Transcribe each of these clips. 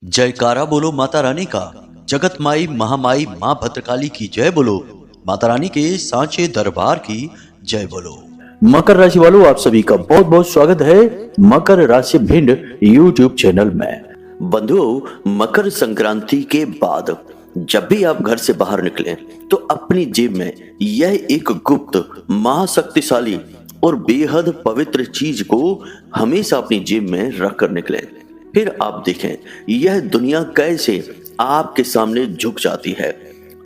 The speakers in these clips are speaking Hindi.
जयकारा बोलो माता रानी का। जगत माई महामाई माँ भद्रकाली की जय बोलो। माता रानी के सांचे दरबार की जय बोलो। मकर राशि वालों, आप सभी का बहुत बहुत स्वागत है मकर राशि भिंड YouTube चैनल में। बंधुओं, मकर संक्रांति के बाद जब भी आप घर से बाहर निकलें तो अपनी जेब में यह एक गुप्त महाशक्तिशाली और बेहद पवित्र चीज को हमेशा अपनी जेब में रख कर निकलें। फिर आप देखें यह दुनिया कैसे आपके सामने झुक जाती है।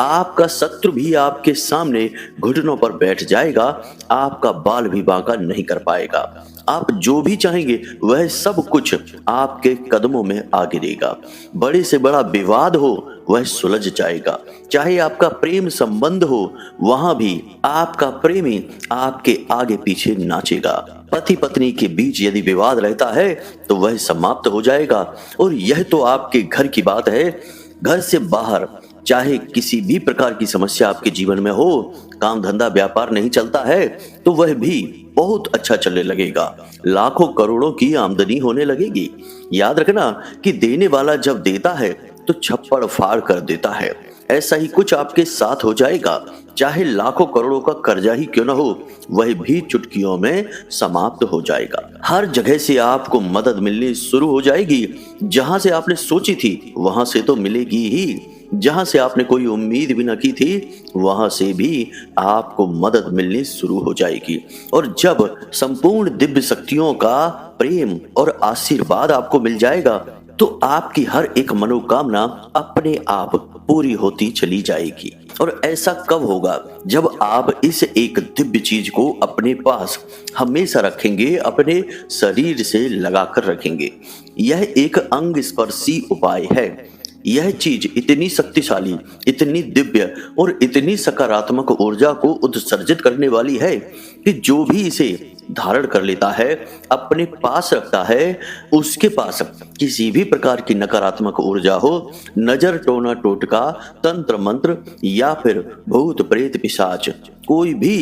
आपका शत्रु भी आपके सामने घुटनों पर बैठ जाएगा, आपका बाल भी बांका नहीं कर पाएगा। आप जो भी चाहेंगे वह सब कुछ आपके कदमों में आ गिरेगा। बड़े से बड़ा विवाद हो वह सुलझ जाएगा। चाहे आपका प्रेम संबंध हो, वहां भी आपका प्रेमी आपके आगे पीछे नाचेगा। पति पत्नी के बीच यदि विवाद रहता है तो वह समाप्त हो जाएगा। और यह तो आपके घर की बात है। घर से बाहर चाहे किसी भी प्रकार की समस्या आपके जीवन में हो, काम धंधा व्यापार नहीं चलता है तो वह भी बहुत अच्छा चलने लगेगा। लाखों करोड़ों की आमदनी होने लगेगी। याद रखना कि देने वाला जब देता है तो छप्पड़ फाड़ कर देता है। ऐसा ही कुछ आपके साथ हो जाएगा। चाहे लाखों करोड़ों का कर्जा ही क्यों न हो, वह भी चुटकियों में समाप्त हो जाएगा। हर जगह से आपको मदद मिलनी शुरू हो जाएगी। जहां से आपने सोची थी वहां से तो मिलेगी ही। जहां से आपने कोई उम्मीद भी न की थी वहां से भी आपको मदद मिलनी शुरू हो जाएगी। और जब संपूर्ण दिव्य शक्तियों का प्रेम और आशीर्वाद आपको मिल जाएगा तो आपकी हर एक मनोकामना अपने आप पूरी होती चली जाएगी। और ऐसा कब होगा? जब आप इस एक दिव्य चीज को अपने पास हमेशा रखेंगे, अपने शरीर से लगाकर रखेंगे। यह एक अंग स्पर्शी उपाय है। यह चीज इतनी शक्तिशाली, इतनी दिव्य और इतनी सकारात्मक ऊर्जा को उत्सर्जित करने वाली है कि जो भी इसे धारण कर लेता है, अपने पास रखता है, उसके पास किसी भी प्रकार की नकारात्मक ऊर्जा हो, नजर, टोना टोटका, तंत्र मंत्र या फिर भूत प्रेत पिशाच, कोई भी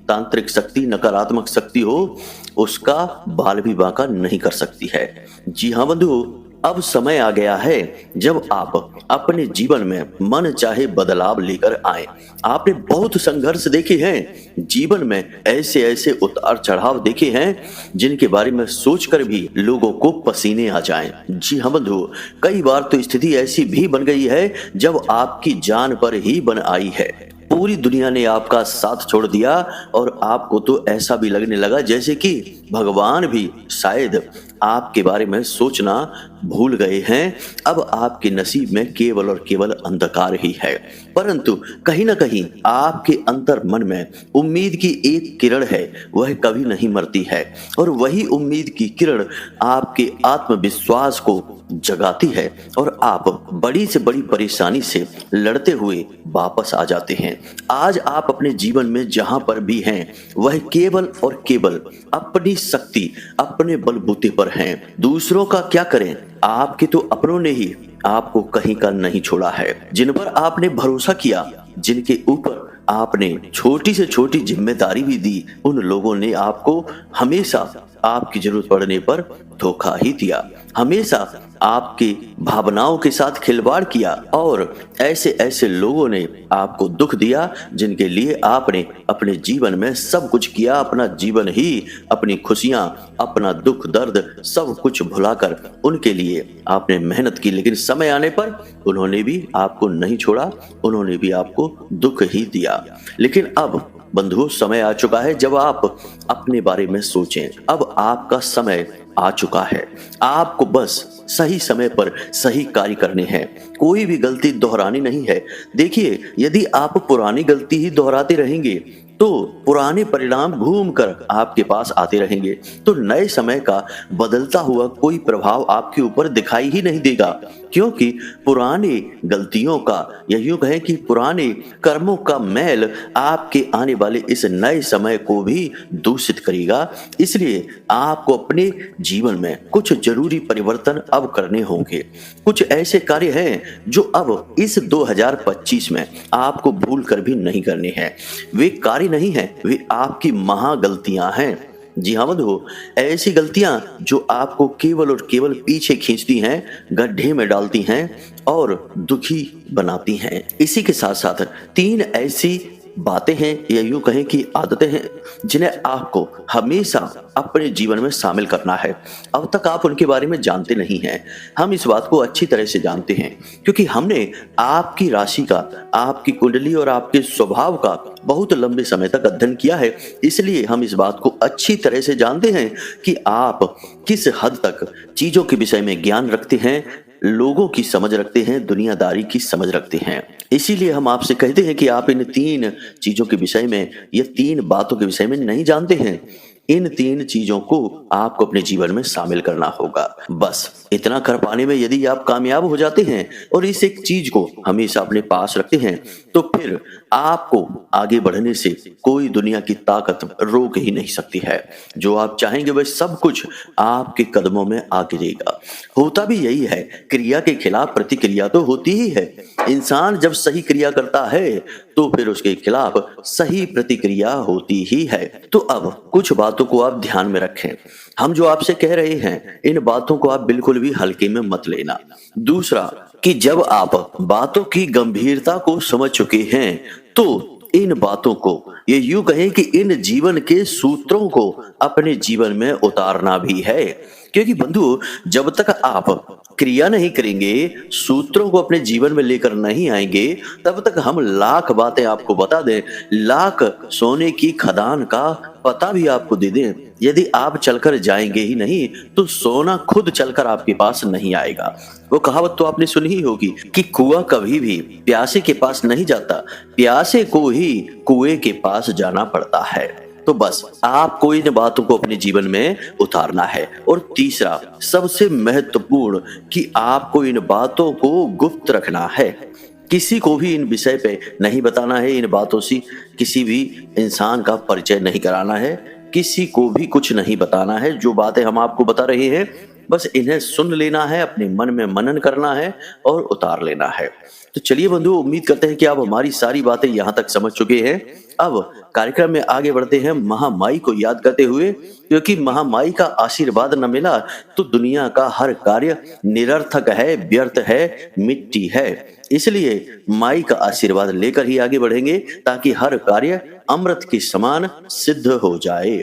तांत्रिक शक्ति, नकारात्मक शक्ति हो, उसका बाल भी बांका नहीं कर सकती है। जी हाँ बंधु, अब समय आ गया है जब आप अपने जीवन में मन चाहे बदलाव लेकर आए। आपने बहुत संघर्ष देखे हैं, जीवन में ऐसे ऐसे उतार चढ़ाव देखे हैं जिनके बारे में सोचकर भी लोगों को पसीने आ जाएं। जी हाँ बंधु, कई बार तो स्थिति ऐसी भी बन गई है जब आपकी जान पर ही बन आई है। पूरी दुनिया ने आपका साथ छोड़ दिया और आपको तो ऐसा भी लगने लगा जैसे कि भगवान भी शायद आपके बारे में सोचना भूल गए हैं। अब आपके नसीब में केवल और केवल अंधकार ही है। परंतु कहीं ना कहीं आपके अंतर मन में उम्मीद की एक किरण है, वह कभी नहीं मरती है। और वही उम्मीद की किरण आपके आत्मविश्वास को जगाती है और आप बड़ी से बड़ी परेशानी से लड़ते हुए वापस आ जाते हैं। आज आप अपने जीवन में जहां पर भी हैं, वह केवल और केवल अपनी शक्ति, अपने बलबूते पर हैं। दूसरों का क्या करें, आपके तो अपनों ने ही आपको कहीं का नहीं छोड़ा है। जिन पर आपने भरोसा किया, जिनके ऊपर आपने छोटी से छोटी जिम्मेदारी भी दी, उन लोगों ने आपको हमेशा आपकी जरूरत पड़ने पर धोखा ही दिया। हमेशा आपकी भावनाओं के साथ खिलवाड़ किया और ऐसे ऐसे लोगों ने आपको दुख दिया जिनके लिए आपने अपने जीवन में सब कुछ किया। अपना जीवन ही, अपनी खुशियां, अपना दुख दर्द सब कुछ भुलाकर उनके लिए आपने मेहनत की। लेकिन समय आने पर उन्होंने भी आपको नहीं छोड़ा, उन्होंने भी आपको दुख ही दिया। लेकिन अब बंधुओं, समय आ चुका है जब आप अपने बारे में सोचें। अब आपका समय आ चुका है। आपको बस सही समय पर सही कार्य करने हैं। कोई भी गलती दोहरानी नहीं है। देखिए, यदि आप पुरानी गलती ही दोहराते रहेंगे तो पुराने परिणाम घूमकर आपके पास आते रहेंगे। तो नए समय का बदलता हुआ कोई प्रभाव आपके ऊपर दिखाई ही नहीं देगा, क्योंकि पुरानी गलतियों का, या यूं कहें कि पुराने कर्मों का मैल आपके आने वाले इस नए समय को भी दूषित करेगा। इसलिए आपको अपने जीवन में कुछ जरूरी परिवर्तन अब करने होंगे। कुछ ऐसे कार्य हैं जो अब इस 2025 में आपको भूल कर भी नहीं करने हैं। वे कार्य नहीं है, वे आपकी महागलतियां हैं। जी हाँ बंधुओं, ऐसी गलतियां जो आपको केवल और केवल पीछे खींचती हैं, गड्ढे में डालती हैं और दुखी बनाती हैं। इसी के साथ साथ 3 ऐसी बातें हैं या यूं कहें कि आदतें हैं जिन्हें आपको हमेशा अपने जीवन में शामिल करना है। अब तक आप उनके बारे में जानते नहीं हैं। हम इस बात को अच्छी तरह से जानते हैं क्योंकि हमने आपकी राशि का, आपकी कुंडली और आपके स्वभाव का बहुत लंबे समय तक अध्ययन किया है। इसलिए हम इस बात को अच्छी तरह से जानते हैं कि आप किस हद तक चीजों के विषय में ज्ञान रखते हैं, लोगों की समझ रखते हैं, दुनियादारी की समझ रखते हैं। इसीलिए हम आपसे कहते हैं कि आप इन 3 चीजों के विषय में या 3 बातों के विषय में नहीं जानते हैं। इन 3 चीजों को आपको अपने जीवन में शामिल करना होगा। बस इतना कर पाने में यदि आप कामयाब हो जाते हैं और इस एक चीज को हमेशा अपने पास रखते हैं तो फिर आपको आगे बढ़ने से कोई दुनिया की ताकत रोक ही नहीं सकती है। जो आप चाहेंगे वह सब कुछ आपके कदमों में आ गिरेगा। होता भी यही है, क्रिया के खिलाफ प्रतिक्रिया तो होती ही है। इंसान जब सही क्रिया करता है तो फिर उसके खिलाफ सही प्रतिक्रिया होती ही है। तो अब कुछ बातों को आप ध्यान में रखें। हम जो आपसे कह रहे हैं इन बातों को आप बिल्कुल भी हल्के में मत लेना। दूसरा कि जब आप बातों की गंभीरता को समझ चुके हैं तो इन बातों को, ये यूं कहें कि इन जीवन के सूत्रों को अपने जीवन में उतारना भी है। क्योंकि बंधु, जब तक आप क्रिया नहीं करेंगे, सूत्रों को अपने जीवन में लेकर नहीं आएंगे, तब तक हम लाख बातें आपको बता दें, लाख सोने की खदान का पता भी आपको दे दें, यदि आप चलकर जाएंगे ही नहीं तो सोना खुद चलकर आपके पास नहीं आएगा। वो कहावत तो आपने सुनी ही होगी कि कुआं कभी भी प्यासे के पास नहीं जाता, प्यासे को ही कुएं के पास जाना पड़ता है। तो बस आपको इन बातों को अपने जीवन में उतारना है। और तीसरा, सबसे महत्वपूर्ण, कि आपको इन बातों को गुप्त रखना है। किसी को भी इन विषय पे नहीं बताना है, इन बातों से किसी भी इंसान का परिचय नहीं कराना है, किसी को भी कुछ नहीं बताना है। जो बातें हम आपको बता रहे हैं बस इन्हें सुन लेना है, अपने मन में मनन करना है और उतार लेना है। तो चलिए बंधु, उम्मीद करते हैं कि आप हमारी सारी बातें यहाँ तक समझ चुके हैं। अब कार्यक्रम में आगे बढ़ते हैं महामाई को याद करते हुए, क्योंकि महामाई का आशीर्वाद न मिला तो दुनिया का हर कार्य निरर्थक है, व्यर्थ है, मिट्टी है। इसलिए माई का आशीर्वाद लेकर ही आगे बढ़ेंगे ताकि हर कार्य अमृत के समान सिद्ध हो जाए।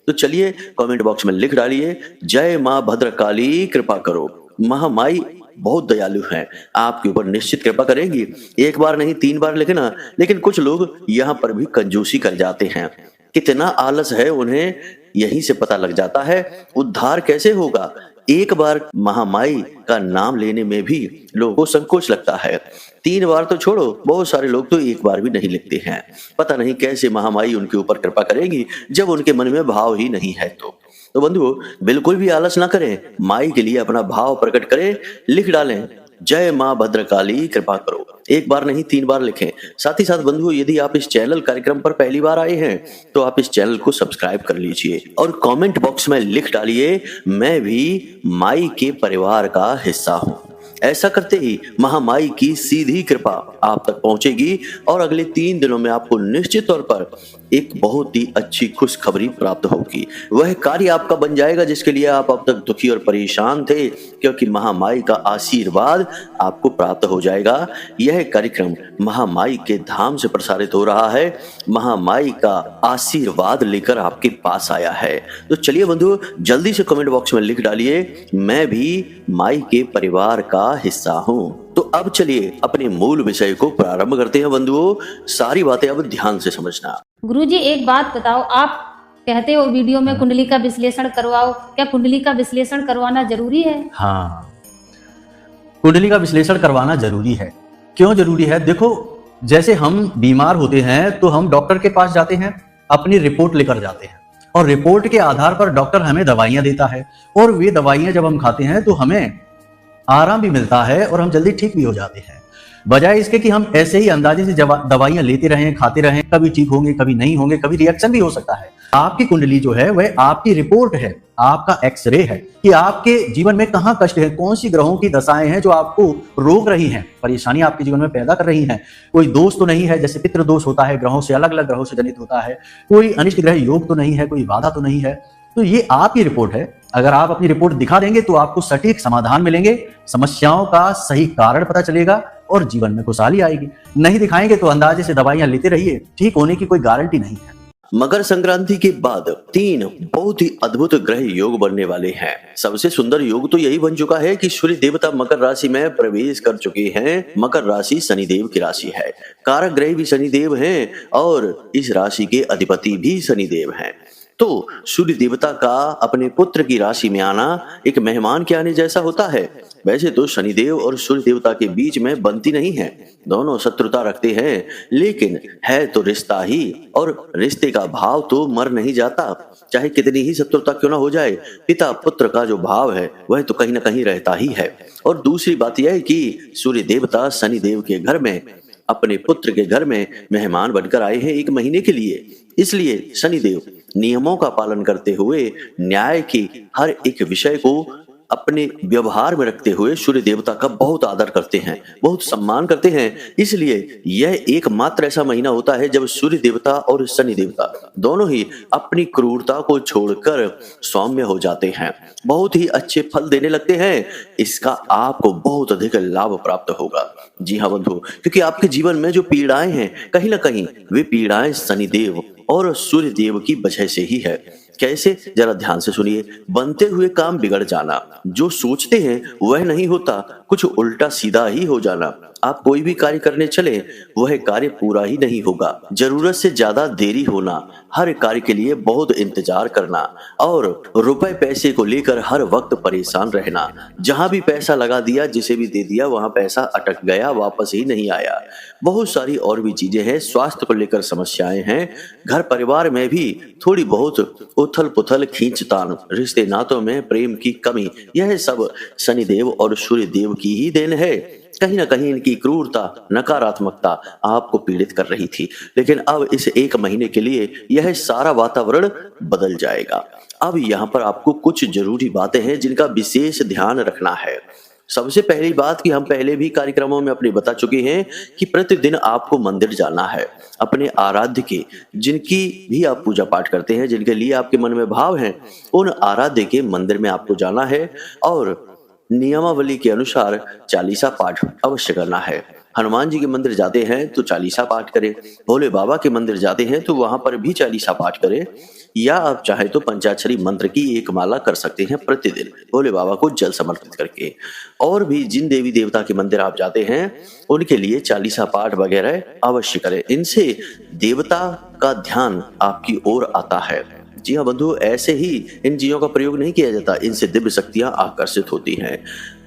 तो चलिए कमेंट बॉक्स में लिख डालिए, जय मां भद्रकाली कृपा करो। महामाई बहुत दयालु हैं, आपके ऊपर निश्चित कृपा करेंगी। एक बार नहीं 3 बार लिखना। लेकिन कुछ लोग यहाँ पर भी कंजूसी कर जाते हैं। कितना आलस है उन्हें यहीं से पता लग जाता है। उद्धार कैसे होगा? एक बार महामाई का नाम लेने में भी लोगों को संकोच लगता है। 3 बार तो छोड़ो, बहुत सारे लोग तो 1 बार भी नहीं लिखते हैं। पता नहीं कैसे महामाई उनके ऊपर कृपा करेगी जब उनके मन में भाव ही नहीं है। तो बंधुओं, बिल्कुल भी आलस ना करें, माई के लिए अपना भाव प्रकट करें, लिख डालें, जय मां भद्रकाली कृपा करो। 1 बार नहीं 3 बार लिखें। साथ ही साथ बंधुओं, यदि आप इस चैनल कार्यक्रम पर पहली बार आए हैं तो आप इस चैनल को सब्सक्राइब कर लीजिए और कमेंट बॉक्स में लिख डालिए, मैं भी माई के परिवार का हिस्सा हूं। ऐसा करते ही महामाई की सीधी कृपा आप तक पहुंचेगी और अगले 3 दिनों में आपको निश्चित तौर पर एक बहुत ही अच्छी खुशखबरी प्राप्त होगी। वह कार्य आपका बन जाएगा जिसके लिए आप अब तक दुखी और परेशान थे, क्योंकि महामाई का आशीर्वाद आपको प्राप्त हो जाएगा। यह कार्यक्रम महामाई के धाम से प्रसारित हो रहा है, महामाई का आशीर्वाद लेकर आपके पास आया है। तो चलिए बंधु, जल्दी से कमेंट बॉक्स में लिख डालिए, मैं भी माई के परिवार का हिस्सा हूं। तो अब चलिए अपने मूल विषय को प्रारंभ करते हैं बंधुओं। सारी बातें अब ध्यान से समझना। गुरुजी, एक बात बताओ, आप कहते हो वीडियो में कुंडली का विश्लेषण करवाओ, क्या कुंडली का विश्लेषण करवाना जरूरी है? हाँ, कुंडली का विश्लेषण करवाना जरूरी है। क्यों जरूरी है? देखो, जैसे हम बीमार होते हैं तो हम डॉक्टर के पास जाते हैं, अपनी रिपोर्ट लेकर जाते हैं और रिपोर्ट के आधार पर डॉक्टर हमें दवाइयां देता है और वे दवाइयां जब हम खाते हैं तो हमें आराम भी मिलता है और हम जल्दी ठीक भी हो जाते हैं। बजाय इसके कि हम ऐसे ही अंदाजे से दवाइयां लेते रहें, खाते रहें, कभी ठीक होंगे, कभी नहीं होंगे, कभी रिएक्शन भी हो सकता है। आपकी कुंडली जो है वह आपकी रिपोर्ट है, आपका एक्सरे है कि आपके जीवन में कहाँ कष्ट है, कौन सी ग्रहों की दशाएं हैं जो आपको रोक रही हैं, परेशानी आपके जीवन में पैदा कर रही हैं। कोई दोष तो नहीं है, जैसे पितृ दोष होता है, ग्रहों से अलग अलग ग्रहों से जनित होता है। कोई अनिष्ट ग्रह योग तो नहीं है, कोई बाधा तो नहीं है। तो ये आपकी रिपोर्ट है। अगर आप अपनी रिपोर्ट दिखा देंगे तो आपको सटीक समाधान मिलेंगे, समस्याओं का सही कारण पता चलेगा और जीवन में खुशहाली आएगी। नहीं दिखाएंगे तो अंदाजे से दवाइयां लेते रहिए, ठीक होने की कोई गारंटी नहीं है। मकर संक्रांति के बाद 3 बहुत ही अद्भुत ग्रह योग बनने वाले हैं। सबसे सुंदर योग तो यही बन चुका है कि सूर्य देवता मकर राशि में प्रवेश कर चुके हैं। मकर राशि शनिदेव की राशि है, कारक ग्रह भी शनिदेव हैं और इस राशि के अधिपति भी शनिदेव हैं। तो सूर्य देवता का अपने पुत्र की राशि में आना एक मेहमान के आने जैसा होता है। वैसे तो शनिदेव और सूर्य देवता के बीच में बनती नहीं है, दोनों शत्रुता रखते हैं, लेकिन है तो रिश्ता ही, और रिश्ते का भाव तो मर नहीं जाता। चाहे कितनी ही शत्रुता क्यों ना हो जाए, पिता पुत्र का जो भाव है वह तो कहीं ना कहीं रहता ही है। और दूसरी बात यह है कि सूर्य देवता शनिदेव के घर में, अपने पुत्र के घर में मेहमान बनकर आए हैं 1 महीने के लिए। इसलिए शनिदेव नियमों का पालन करते हुए न्याय की हर एक विषय को अपने व्यवहार में रखते हुए सूर्य देवता का बहुत आदर करते हैं, बहुत सम्मान करते हैं। इसलिए यह एकमात्र ऐसा महीना होता है जब सूर्य देवता और शनि देवता दोनों ही अपनी क्रूरता को छोड़कर सौम्य हो जाते हैं, बहुत ही अच्छे फल देने लगते हैं। इसका आपको बहुत अधिक लाभ प्राप्त होगा। जी हाँ बंधु, क्योंकि आपके जीवन में जो पीड़ाएं हैं कहीं ना कहीं वे पीड़ाएं शनिदेव और सूर्य देव की वजह से ही है। कैसे, जरा ध्यान से सुनिए। बनते हुए काम बिगड़ जाना, जो सोचते हैं वह नहीं होता, कुछ उल्टा सीधा ही हो जाना। आप कोई भी कार्य करने चले वह कार्य पूरा ही नहीं होगा, जरूरत से ज्यादा देरी होना, हर कार्य के लिए बहुत इंतजार करना और रुपए पैसे को लेकर हर वक्त परेशान रहना। जहां भी पैसा लगा दिया, जिसे भी दे दिया, वहां पैसा अटक गया, वापस ही नहीं आया। बहुत सारी और भी चीजें हैं, स्वास्थ्य को लेकर समस्याएं हैं, घर परिवार में भी थोड़ी बहुत उथल पुथल, खींचतान, रिश्ते नातों में प्रेम की कमी, यह सब शनिदेव और सूर्य देव की ही देन है। कहीं ना कहीं इनकी क्रूरता, नकारात्मकता आपको पीड़ित कर रही थी, लेकिन अब इस 1 महीने के लिए यह सारा वातावरण बदल जाएगा। अब यहाँ पर आपको कुछ जरूरी बातें हैं जिनका विशेष ध्यान रखना है। सबसे पहली बात कि हम पहले भी कार्यक्रमों में अपने बता चुके हैं कि प्रतिदिन आपको मंदिर जाना है। अपने आराध्य के, जिनकी भी आप पूजा पाठ करते हैं, जिनके लिए आपके मन में भाव हैं, उन आराध्य के मंदिर में आपको जाना है और नियमावली के अनुसार चालीसा पाठ अवश्य करना है। हनुमान जी के मंदिर जाते हैं तो चालीसा पाठ करें, भोले बाबा के मंदिर जाते हैं तो वहां पर भी चालीसा पाठ करें, या आप चाहे तो पंचाक्षरी मंत्र की 1 माला कर सकते हैं प्रतिदिन भोले बाबा को जल समर्पित करके। और भी जिन देवी देवता के मंदिर आप जाते हैं उनके लिए चालीसा पाठ वगैरह अवश्य करें। इनसे देवता का ध्यान आपकी ओर आता है। जी हाँ बंधु, ऐसे ही इन चीजों का प्रयोग नहीं किया जाता, इनसे दिव्य शक्तियां आकर्षित होती हैं।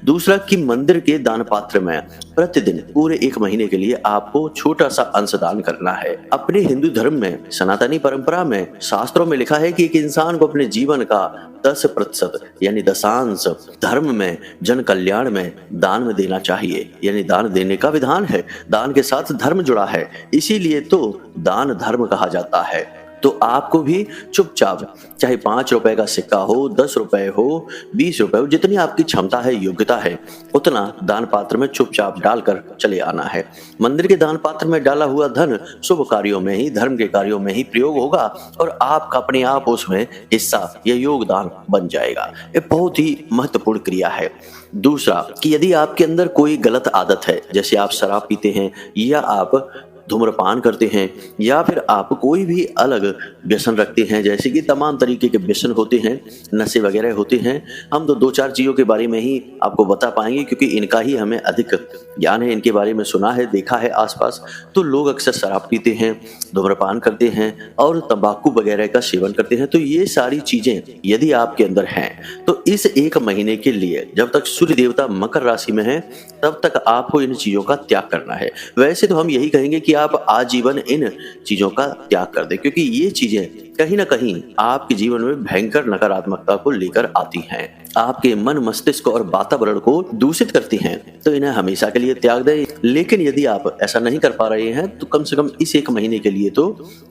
दूसरा कि मंदिर के दान पात्र में प्रतिदिन पूरे 1 महीने के लिए आपको छोटा सा अंशदान करना है। अपने हिंदू धर्म में, सनातनी परंपरा में, शास्त्रों में लिखा है कि एक इंसान को अपने जीवन का 10% यानी दशांश धर्म में, जन कल्याण में, दान में देना चाहिए। यानी दान देने का विधान है, दान के साथ धर्म जुड़ा है, इसीलिए तो दान धर्म कहा जाता है। तो आपको भी चुपचाप, चाहे 5 रुपए का सिक्का हो, 10 रुपए हो, 20 रुपए हो, जितनी आपकी क्षमता है, योग्यता है, उतना दान पात्र में चुपचाप डालकर चले आना है। मंदिर के दान पात्र में डाला हुआ धन शुभ कार्यों में ही, धर्म के कार्यों में ही प्रयोग होगा और आपका अपने आप उसमें हिस्सा या योगदान बन जाएगा। ये बहुत ही महत्वपूर्ण क्रिया है। दूसरा कि यदि आपके अंदर कोई गलत आदत है, जैसे आप शराब पीते हैं या आप धूम्रपान करते हैं या फिर आप कोई भी अलग व्यसन रखते हैं, जैसे कि तमाम तरीके के व्यसन होते हैं, नशे वगैरह होते हैं, हम तो 2-4 चीज़ों के बारे में ही आपको बता पाएंगे क्योंकि इनका ही हमें अधिक ज्ञान है, इनके बारे में सुना है, देखा है आसपास। तो लोग अक्सर शराब पीते हैं, धूम्रपान करते हैं और तंबाकू वगैरह का सेवन करते हैं। तो ये सारी चीज़ें यदि आपके अंदर हैं तो इस 1 महीने के लिए, जब तक सूर्य देवता मकर राशि में है, तब तक आपको इन चीज़ों का त्याग करना है। वैसे तो हम यही कहेंगे कि आप आजीवन इन चीजों का त्याग कर दें, क्योंकि ये चीजें कहीं ना कहीं आपके जीवन में भयंकर नकारात्मकता को लेकर आती हैं, आपके मन, मस्तिष्क और वातावरण को दूषित करती हैं। तो इन्हें हमेशा के लिए त्याग दें। लेकिन यदि आप ऐसा नहीं कर पा रहे हैं तो कम से कम इस 1 महीने के लिए तो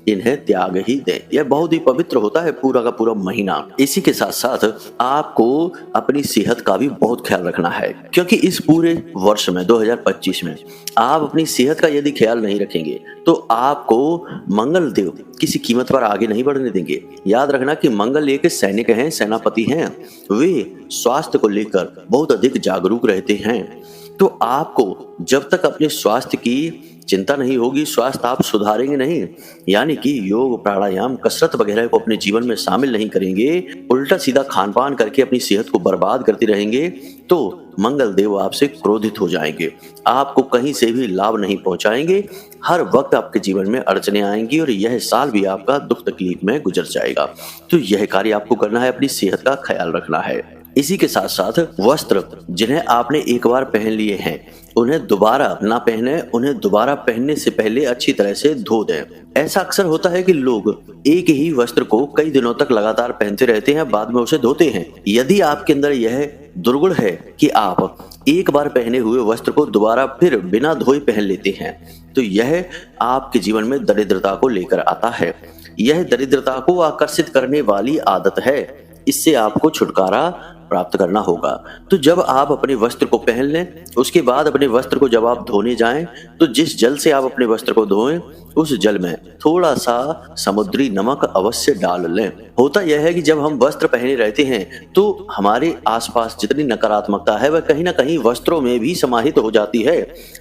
इन्हें त्याग ही दें। यह बहुत ही पवित्र होता है पूरा का पूरा महीना। इसी के साथ साथ आपको अपनी सेहत का भी बहुत ख्याल रखना है, क्योंकि इस पूरे वर्ष में 2025 में आप अपनी सेहत का यदि ख्याल नहीं रखेंगे तो आपको मंगल देव किसी कीमत पर आगे नहीं बढ़ बढ़ने देंगे। याद रखना कि मंगल एक सैनिक हैं, सेनापति हैं। वे स्वास्थ्य को लेकर बहुत अधिक जागरूक रहते हैं। तो आपको जब तक अपने स्वास्थ्य की चिंता नहीं होगी, स्वास्थ्य आप सुधारेंगे नहीं, यानी कि योग, प्राणायाम, कसरत वगैरह को अपने जीवन में शामिल नहीं करेंगे, उल्टा सीधा खान पान करके अपनी सेहत को बर्बाद करते रहेंगे, तो मंगल देव आपसे क्रोधित हो जाएंगे, आपको कहीं से भी लाभ नहीं पहुंचाएंगे। हर वक्त आपके जीवन में अड़चने आएंगी और यह साल भी आपका दुख तकलीफ में गुजर जाएगा। तो यह कार्य आपको करना है, अपनी सेहत का ख्याल रखना है। इसी के साथ साथ वस्त्र जिन्हें आपने एक बार पहन लिए हैं उन्हें दोबारा ना पहने, उन्हें दोबारा पहनने से पहले अच्छी तरह से धो दें। ऐसा अक्सर होता है कि लोग एक ही वस्त्र को कई दिनों तक लगातार पहनते रहते हैं, बाद में उसे धोते हैं। यदि आपके अंदर यह दुर्गुण है कि आप एक बार पहने हुए वस्त्र को दोबारा फिर बिना धोए पहन लेते हैं, तो यह आपके जीवन में दरिद्रता को लेकर आता है। यह दरिद्रता को आकर्षित करने वाली आदत है, इससे आपको छुटकारा प्राप्त करना होगा। तो जब आप अपने वस्त्र को पहन लें, उसके बाद अपने वस्त्र को जब आप धोने जाएं, तो जिस जल से आप अपने वस्त्र को धोएं उस जल में थोड़ा सा समुद्री नमक अवश्य डाल लें। होता यह है कि जब हम वस्त्र पहने रहते हैं तो हमारे आसपास जितनी नकारात्मकता है वह कहीं ना कहीं वस्त्रों में भी समाहित हो जाती है।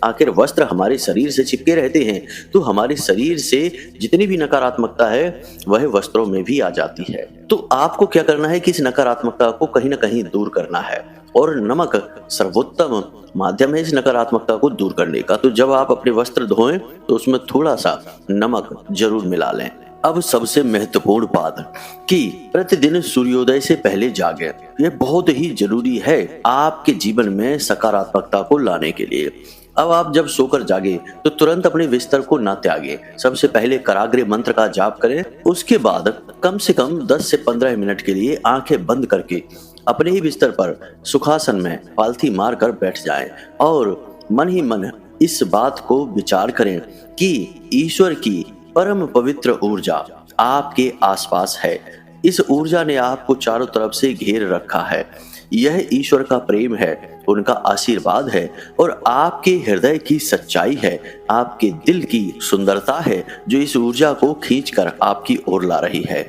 आखिर वस्त्र हमारे शरीर से चिपके रहते हैं, तो हमारे शरीर से जितनी भी नकारात्मकता है वह वस्त्रों में भी आ जाती है। तो आपको क्या करना है कि इस नकारात्मकता को कहीं ना कहीं दूर करना है, और नमक सर्वोत्तम माध्यम है इस नकारात्मकता को दूर करने का। तो जब आप अपने वस्त्र धोएं तो उसमें थोड़ा सा नमक जरूर मिला लें। अब सबसे महत्वपूर्ण बात कि प्रतिदिन सूर्योदय से पहले जागें। यह बहुत ही जरूरी है आपके जीवन में सकारात्मकता को लाने के लिए। अब आप जब सोकर जागे तो तुरंत अपने बिस्तर को ना त्यागें। सबसे पहले कराग्रे मंत्र का जाप करें, उसके बाद कम से कम 10 से 15 मिनट के लिए आंखें बंद करके अपने ही बिस्तर पर सुखासन में पालथी मारकर बैठ जाएं और मन ही मन इस बात को विचार करें कि ईश्वर की परम पवित्र ऊर्जा आपके आसपास है। इस ऊर्जा ने आपको चारों तरफ से घेर रखा है। यह ईश्वर का प्रेम है, उनका आशीर्वाद है और आपके हृदय की सच्चाई है, आपके दिल की सुंदरता है जो इस ऊर्जा को खींचकर आपकी ओर ला रही है।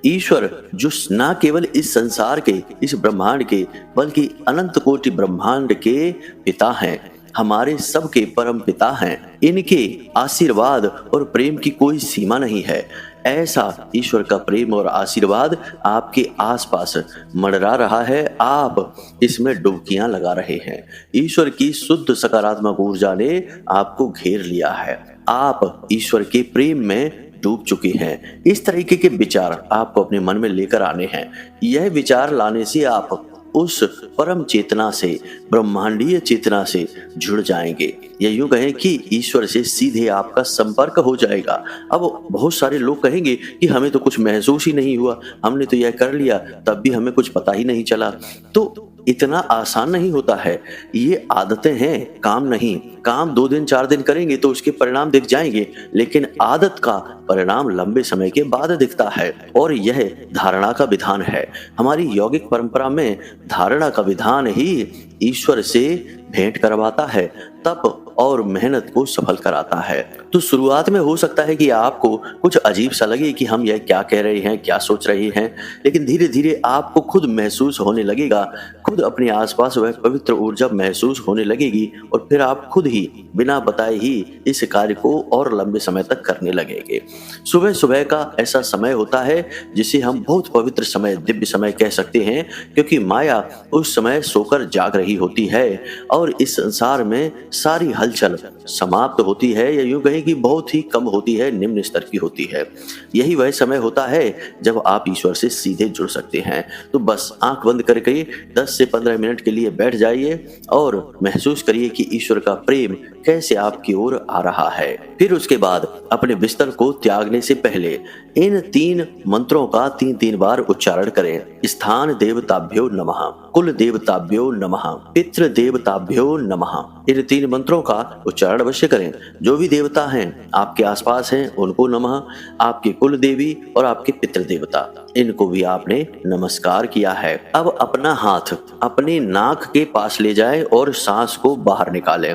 ईश्वर जो न केवल इस संसार के, इस ब्रह्मांड के, बल्कि अनंत कोटि ब्रह्मांड के पिता हैं, हमारे सबके परम पिता हैं। इनके आशीर्वाद और प्रेम की कोई सीमा नहीं है। ऐसा ईश्वर का प्रेम और आशीर्वाद आपके आसपास मंडरा रहा है, आप इसमें डुबकियां लगा रहे हैं। ईश्वर की शुद्ध सकारात्मक ऊर्जा ने आपको घेर लिया है, आप ईश्वर के प्रेम में डूब चुके हैं। इस तरीके के विचार आपको अपने मन में लेकर आने हैं। यह विचार लाने से आप उस परम चेतना से, ब्रह्मांडीय चेतना से जुड़ जाएंगे, या यूं कहें कि ईश्वर से सीधे आपका संपर्क हो जाएगा। अब बहुत सारे लोग कहेंगे कि हमें तो कुछ महसूस ही नहीं हुआ, हमने तो यह कर लिया तब भी हमें कुछ पता ही नहीं चला। तो इतना आसान नहीं होता है, ये आदतें हैं, काम नहीं। काम 2 दिन 4 दिन करेंगे तो उसके परिणाम दिख जाएंगे, लेकिन आदत का परिणाम लंबे समय के बाद दिखता है। और यह धारणा का विधान है। हमारी यौगिक परंपरा में धारणा का विधान ही ईश्वर से भेंट करवाता है, तप और मेहनत को सफल कराता है। तो शुरुआत में हो सकता है कि आपको कुछ अजीब सा लगे कि हम यह क्या कह रहे हैं, क्या सोच रहे हैं, लेकिन धीरे धीरे आपको खुद महसूस होने लगेगा, खुद अपने आसपास वह पवित्र ऊर्जा महसूस होने लगेगी और फिर आप खुद ही बिना बताए ही इस कार्य को और लंबे समय तक करने लगेंगे। सुबह सुबह का ऐसा समय होता है जिसे हम बहुत पवित्र समय, दिव्य समय कह सकते हैं, क्योंकि माया उस समय सोकर जाग रही होती है और इस संसार में सारी हलचल समाप्त होती है, या यूं कहें कि बहुत ही कम होती है, निम्न स्तर की होती है। यही वह समय होता है जब आप ईश्वर से सीधे जुड़ सकते हैं। तो बस आंख बंद करके 10 से 15 मिनट के लिए बैठ जाइए और महसूस करिए कि ईश्वर का प्रेम कैसे आपकी ओर आ रहा है। फिर उसके बाद अपने बिस्तर को त्यागने से पहले इन 3 मंत्रों का 3-3 बार उच्चारण करें। स्थान देवताभ्यो नमः, कुल देवताभ्यो नमः, पितृ देवताभ्यो नमः। इन 3 मंत्रों का उच्चारण अवश्य करें। जो भी देवता हैं आपके आसपास हैं उनको नमः, आपके कुल देवी और आपके पितृ देवता, इनको भी आपने नमस्कार किया है। अब अपना हाथ अपने नाक के पास ले जाएं और सांस को बाहर निकालें।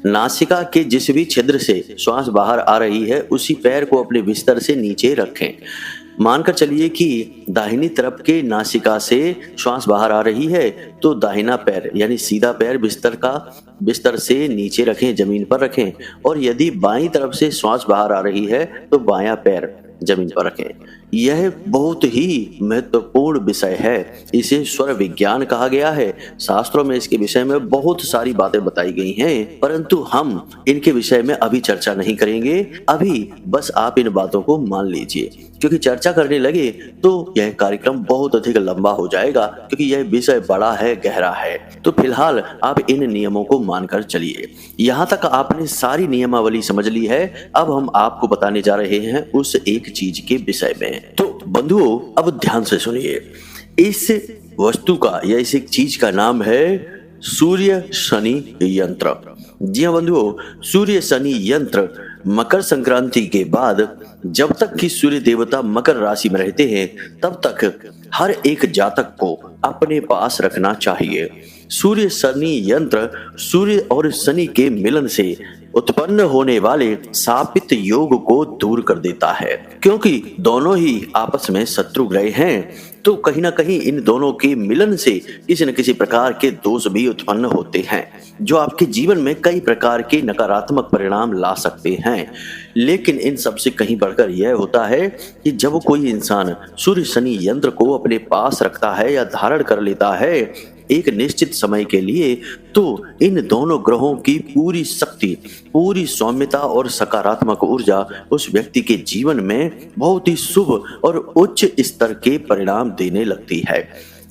नासिका के जिस भी छिद्र से श्वास बाहर आ रही है उसी पैर को अपने बिस्तर से नीचे रखें। मानकर चलिए कि दाहिनी तरफ के नासिका से श्वास बाहर आ रही है तो दाहिना पैर यानी सीधा पैर बिस्तर से नीचे रखें, जमीन पर रखें, और यदि बाईं तरफ से श्वास बाहर आ रही है तो बायां पैर जमीन पर रखें। यह बहुत ही महत्वपूर्ण विषय है, इसे स्वर विज्ञान कहा गया है। शास्त्रों में इसके विषय में बहुत सारी बातें बताई गई हैं, परंतु हम इनके विषय में अभी चर्चा नहीं करेंगे। अभी बस आप इन बातों को मान लीजिए, क्योंकि चर्चा करने लगे तो यह कार्यक्रम बहुत अधिक लंबा हो जाएगा, क्योंकि यह विषय बड़ा है, गहरा है। तो फिलहाल आप इन नियमों को मानकर चलिए। यहाँ तक आपने सारी नियमावली समझ ली है। अब हम आपको बताने जा रहे हैं उस एक चीज के विषय में। तो बंधुओं, अब ध्यान से सुनिए। इस वस्तु का या इस एक चीज का नाम है सूर्य शनि यंत्र। जी हाँ बंधुओं, सूर्य शनि यंत्र मकर संक्रांति के बाद जब तक कि सूर्य देवता मकर राशि में रहते हैं तब तक हर एक जातक को अपने पास रखना चाहिए। सूर्य शनि यंत्र सूर्य और शनि के मिलन से उत्पन्न होने वाले शापित योग को दूर कर देता है। क्योंकि दोनों ही आपस में शत्रु ग्रह हैं, तो कहीं ना कहीं इन दोनों के मिलन से किसी न किसी प्रकार के दोष भी उत्पन्न होते हैं, जो आपके जीवन में कई प्रकार के नकारात्मक परिणाम ला सकते हैं। लेकिन इन सबसे कहीं बढ़कर यह होता है कि जब कोई इंसान सूर्य शनि यंत्र को अपने पास रखता है या धारण कर लेता है एक निश्चित समय के लिए, तो इन दोनों ग्रहों की पूरी शक्ति, पूरी सौम्यता और सकारात्मक ऊर्जा उस व्यक्ति के जीवन में बहुत ही शुभ और उच्च स्तर के परिणाम देने लगती है।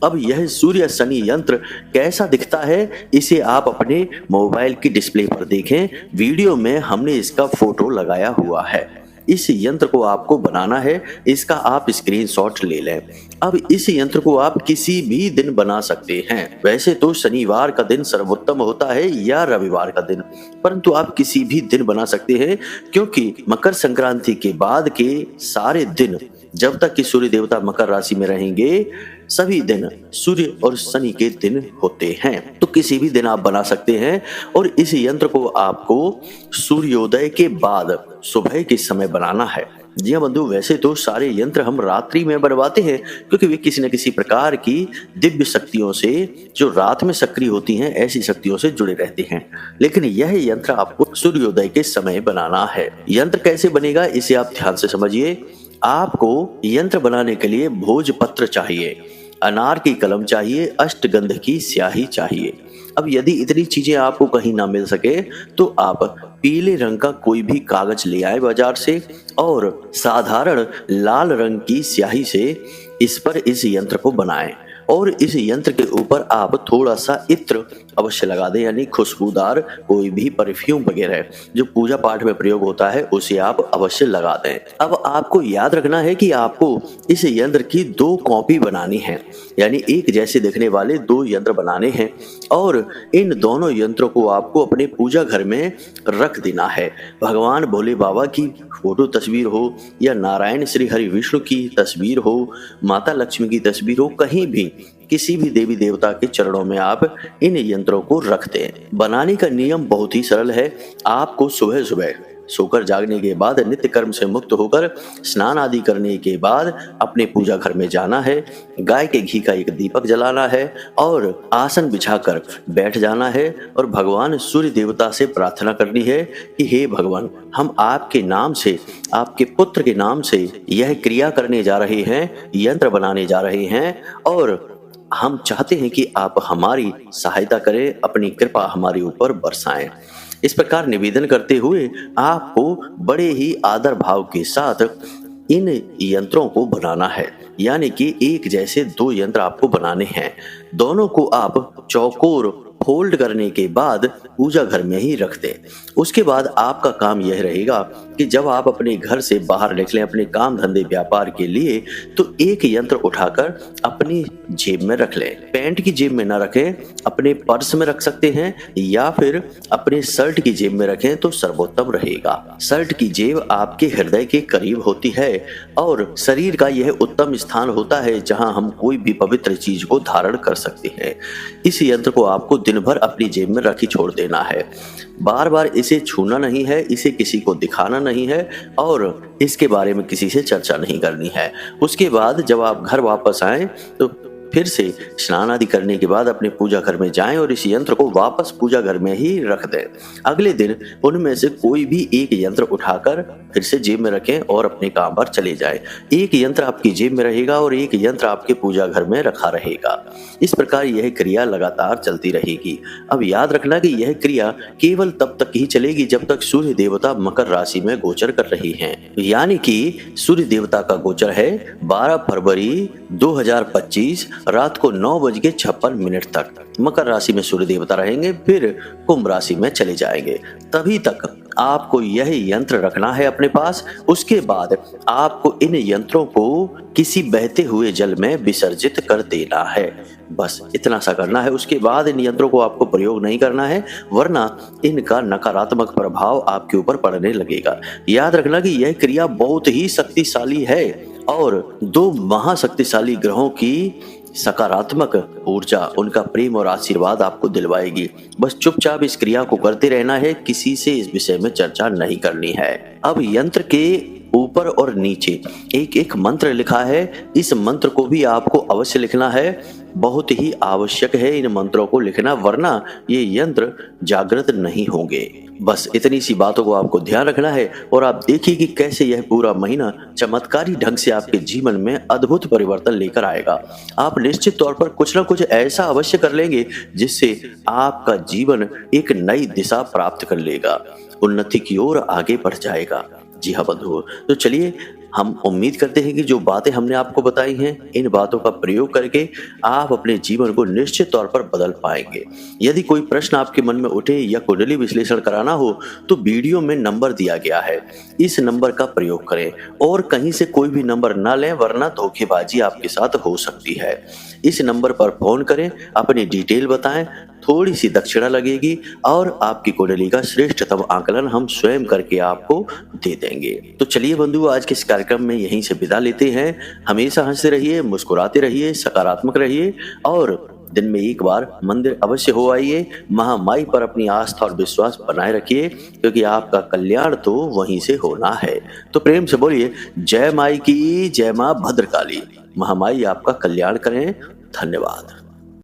अब यह सूर्य शनि यंत्र कैसा दिखता है, इसे आप अपने मोबाइल की डिस्प्ले पर देखें। वीडियो में हमने इसका फोटो लगाया हुआ है। इस यंत्र को आपको बनाना है, इसका आप स्क्रीनशॉट ले लें। अब इस यंत्र को आप किसी भी दिन बना सकते हैं। वैसे तो शनिवार का दिन सर्वोत्तम होता है या रविवार का दिन, परंतु आप किसी भी दिन बना सकते हैं, क्योंकि मकर संक्रांति के बाद के सारे दिन जब तक कि सूर्य देवता मकर राशि में रहेंगे, सभी दिन सूर्य और शनि के दिन होते हैं। तो किसी भी दिन आप बना सकते हैं। और इस यंत्र को आपको सूर्योदय के बाद सुबह के समय बनाना है। जी हाँ बंधु, वैसे तो सारे यंत्र हम रात्रि में बनवाते हैं, क्योंकि वे किसी न किसी प्रकार की दिव्य शक्तियों से, जो रात में सक्रिय होती हैं, ऐसी शक्तियों से जुड़े रहते हैं। लेकिन यह यंत्र आपको सूर्योदय के समय बनाना है। यंत्र कैसे बनेगा, इसे आप ध्यान से समझिए। आपको यंत्र बनाने के लिए भोजपत्र चाहिए, अनार की कलम चाहिए, अष्टगंध की स्याही चाहिए। अब यदि इतनी चीजें आपको कहीं ना मिल सके तो आप पीले रंग का कोई भी कागज ले आए बाजार से, और साधारण लाल रंग की स्याही से इस पर इस यंत्र को बनाएं। और इस यंत्र के ऊपर आप थोड़ा सा इत्र अवश्य लगा दें, यानी खुशबूदार कोई भी परफ्यूम वगैरह जो पूजा पाठ में प्रयोग होता है उसे आप अवश्य लगा दें। अब आपको याद रखना है कि आपको इस यंत्र की 2 कॉपी बनानी है, यानी एक जैसे दिखने वाले 2 यंत्र बनाने हैं, और इन दोनों यंत्रों को आपको अपने पूजा घर में रख देना है। भगवान भोले बाबा की फोटो तस्वीर हो या नारायण श्री हरि विष्णु की तस्वीर हो, माता लक्ष्मी की तस्वीर हो, कहीं भी किसी भी देवी देवता के चरणों में आप इन यंत्रों को रख दें। बनाने का नियम बहुत ही सरल है। आपको सुबह सुबह सोकर जागने के बाद नित्य कर्म से मुक्त होकर स्नान आदि करने के बाद अपने पूजा घर में जाना है, गाय के घी का एक दीपक जलाना है और आसन बिछाकर बैठ जाना है, और भगवान सूर्य देवता से प्रार्थना करनी है कि हे भगवान, हम आपके नाम से, आपके पुत्र के नाम से यह क्रिया करने जा रहे हैं, यंत्र बनाने जा रहे हैं, और हम चाहते हैं कि आप हमारी सहायता करें, अपनी कृपा हमारे ऊपर बरसाएं। इस प्रकार निवेदन करते हुए आपको बड़े ही आदर भाव के साथ इन यंत्रों को बनाना है। यानी कि एक जैसे 2 यंत्र आपको बनाने हैं। दोनों को आप चौकोर फोल्ड करने के बाद पूजा घर में ही रख दें। उसके बाद आपका काम यह रहेगा कि जब आप अपने घर से बाहर निकलें अपने काम धंधे व्यापार के लिए, तो एक यंत्र उठाकर अपनी जेब में रख लें। पैंट की जेब में ना रखें, अपने पर्स में रख सकते हैं, या फिर अपने शर्ट की जेब में रखें तो सर्वोत्तम रहेगा। शर्ट की जेब आपके हृदय के करीब होती है और शरीर का यह उत्तम स्थान होता है जहां हम कोई भी पवित्र चीज को धारण कर सकते हैं। इस यंत्र को आपको दिन भर अपनी जेब में रखी छोड़ देना है। बार बार इसे छूना नहीं है, इसे किसी को दिखाना नहीं है और इसके बारे में किसी से चर्चा नहीं करनी है। उसके बाद जब आप घर वापस आएं तो फिर से स्नान आदि करने के बाद अपने पूजा घर में जाएं और इस यंत्र को वापस पूजा घर में ही रख दें। अगले दिन उनमें से कोई भी एक यंत्र उठाकर फिर से जेब में रखें और अपने काम पर चले जाएं। एक यंत्र आपकी जेब में रहेगा और एक यंत्र आपके पूजा घर में रखा रहेगा। इस प्रकार यह क्रिया लगातार चलती रहेगी। अब याद रखना कि यह क्रिया केवल तब तक ही चलेगी जब तक सूर्य देवता मकर राशि में गोचर कर रही हैं। यानी कि सूर्य देवता का गोचर है 12 फरवरी 2025 रात को 9:56 तक मकर राशि में सूर्य देवता रहेंगे, फिर कुंभ राशि में चले जाएंगे। तभी तक आपको यह यंत्र रखना है अपने पास। उसके बाद आपको इन यंत्रों को किसी बहते हुए जल में विसर्जित कर देना है। बस इतना सा करना है। उसके बाद इन यंत्रों को आपको प्रयोग नहीं करना है, वरना इनका नकारात्मक प्रभाव आपके ऊपर पड़ने लगेगा। याद रखना कि यह क्रिया बहुत ही शक्तिशाली है और 2 महाशक्तिशाली ग्रहों की सकारात्मक ऊर्जा, उनका प्रेम और आशीर्वाद आपको दिलवाएगी। बस चुपचाप इस क्रिया को करते रहना है, किसी से इस विषय में चर्चा नहीं करनी है। अब यंत्र के ऊपर और नीचे एक एक मंत्र लिखा है। इस मंत्र को भी आपको अवश्य लिखना है। बहुत ही आवश्यक है इन मंत्रों को लिखना, वरना ये यंत्र जागृत नहीं होंगे। बस इतनी सी बातों को आपको ध्यान रखना है और आप देखिए कि कैसे यह पूरा महीना चमत्कारी ढंग से आपके जीवन में अद्भुत परिवर्तन लेकर आएगा। आप निश्चित तौर पर कुछ ना कुछ ऐसा अवश्य कर लेंगे जिससे आपका जीवन एक नई दिशा प्राप्त कर लेगा, उन्नति की ओर आगे बढ़ जाएगा। जी हाँ बंधुओं, तो चलिए हम उम्मीद करते हैं कि जो बातें हमने आपको बताई हैं, इन बातों का प्रयोग करके आप अपने जीवन को निश्चित तौर पर बदल पाएंगे। यदि कोई प्रश्न आपके मन में उठे या कुंडली विश्लेषण कराना हो तो वीडियो में नंबर दिया गया है, इस नंबर का प्रयोग करें और कहीं से कोई भी नंबर ना लें, वरना धोखेबाजी आपके साथ हो सकती है। इस नंबर पर फोन करें, अपनी डिटेल बताएं, थोड़ी सी दक्षिणा लगेगी और आपकी कुंडली का श्रेष्ठतम आकलन हम स्वयं करके आपको दे देंगे। तो चलिए बंधु, आज के इस कार्यक्रम में यहीं से विदा लेते हैं। हमेशा हंसते रहिए, मुस्कुराते रहिए, सकारात्मक रहिए और दिन में एक बार मंदिर अवश्य हो आइए। महामाई पर अपनी आस्था और विश्वास बनाए रखिए, क्योंकि आपका कल्याण तो वहीं से होना है। तो प्रेम से बोलिए जय माई की, जय मां भद्रकाली। महामाई आपका कल्याण करें। धन्यवाद।